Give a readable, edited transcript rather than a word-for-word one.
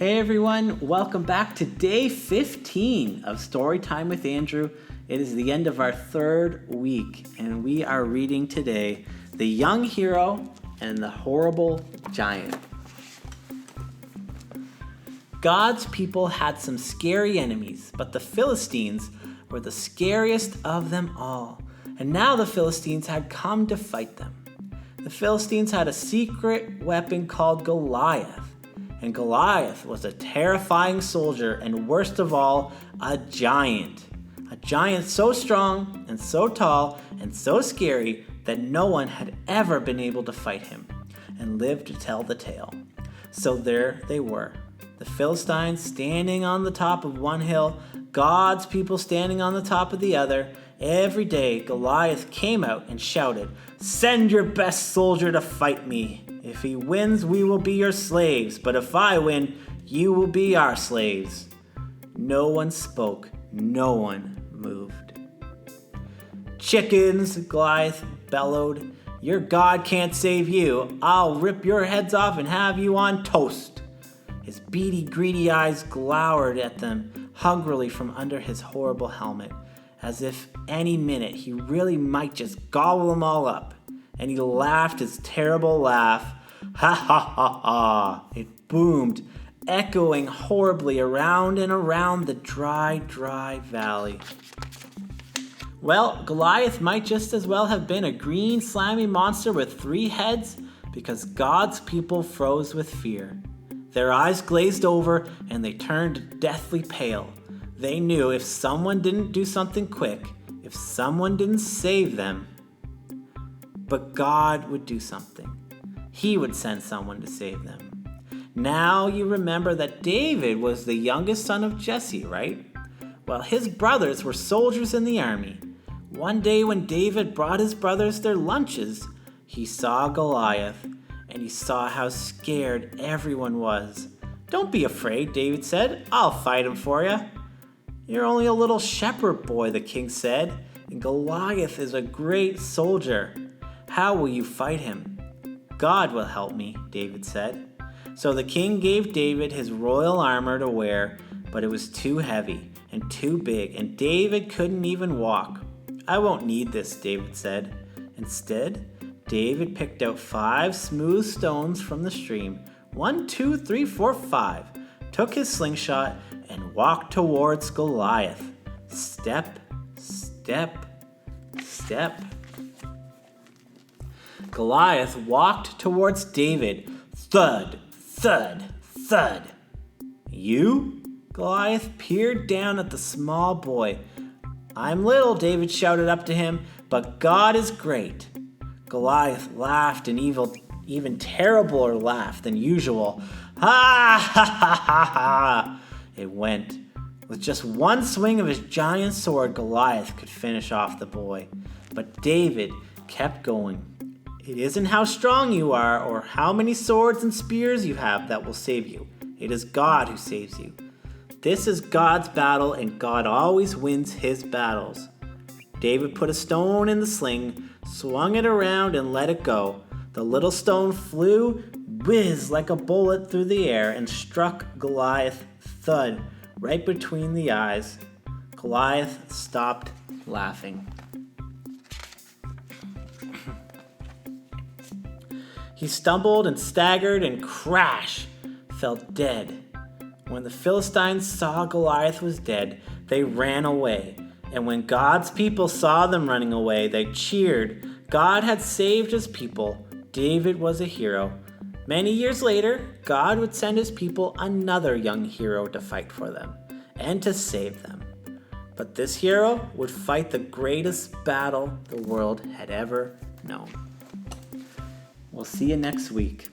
Hey everyone, welcome back to day 15 of Storytime with Andrew. It is the end of our third week, and we are reading today The Young Hero and the Horrible Giant. God's people had some scary enemies, but the Philistines were the scariest of them all. And now the Philistines had come to fight them. The Philistines had a secret weapon called Goliath. And Goliath was a terrifying soldier and, worst of all, a giant. A giant so strong and so tall and so scary that no one had ever been able to fight him and live to tell the tale. So there they were, the Philistines standing on the top of one hill, God's people standing on the top of the other. Every day Goliath came out and shouted, "Send your best soldier to fight me. If he wins, we will be your slaves, but if I win, you will be our slaves." No one spoke, no one moved. "Chickens," Goliath bellowed, "your God can't save you. I'll rip your heads off and have you on toast." His beady, greedy eyes glowered at them hungrily from under his horrible helmet, as if any minute he really might just gobble them all up. And he laughed his terrible laugh. Ha ha ha ha! It boomed, echoing horribly around and around the dry, dry valley. Well, Goliath might just as well have been a green, slimy monster with 3 heads, because God's people froze with fear. Their eyes glazed over and they turned deathly pale. They knew if someone didn't do something quick, if someone didn't save them, but God would do something. He would send someone to save them. Now you remember that David was the youngest son of Jesse, right? Well, his brothers were soldiers in the army. One day when David brought his brothers their lunches, he saw Goliath, and he saw how scared everyone was. "Don't be afraid," David said. "I'll fight him for you." "You're only a little shepherd boy," the king said, "and Goliath is a great soldier. How will you fight him?" "God will help me," David said. So the king gave David his royal armor to wear, but it was too heavy and too big, and David couldn't even walk. "I won't need this," David said. Instead, David picked out 5 smooth stones from the stream, 1, 2, 3, 4, 5, took his slingshot, and walked towards Goliath. Step, step, step. Goliath walked towards David. Thud, thud, thud. "You?" Goliath peered down at the small boy. "I'm little," David shouted up to him, "but God is great." Goliath laughed an even terribler laugh than usual. "Ha ha ha ha ha!" It went. With just one swing of his giant sword, Goliath could finish off the boy. But David kept going. "It isn't how strong you are or how many swords and spears you have that will save you. It is God who saves you. This is God's battle, and God always wins his battles." David put a stone in the sling, swung it around, and let it go. The little stone flew, whizzed like a bullet through the air, and struck Goliath, thud, right between the eyes. Goliath stopped laughing. He stumbled and staggered and crash, fell dead. When the Philistines saw Goliath was dead, they ran away. And when God's people saw them running away, they cheered. God had saved his people. David was a hero. Many years later, God would send his people another young hero to fight for them and to save them. But this hero would fight the greatest battle the world had ever known. We'll see you next week.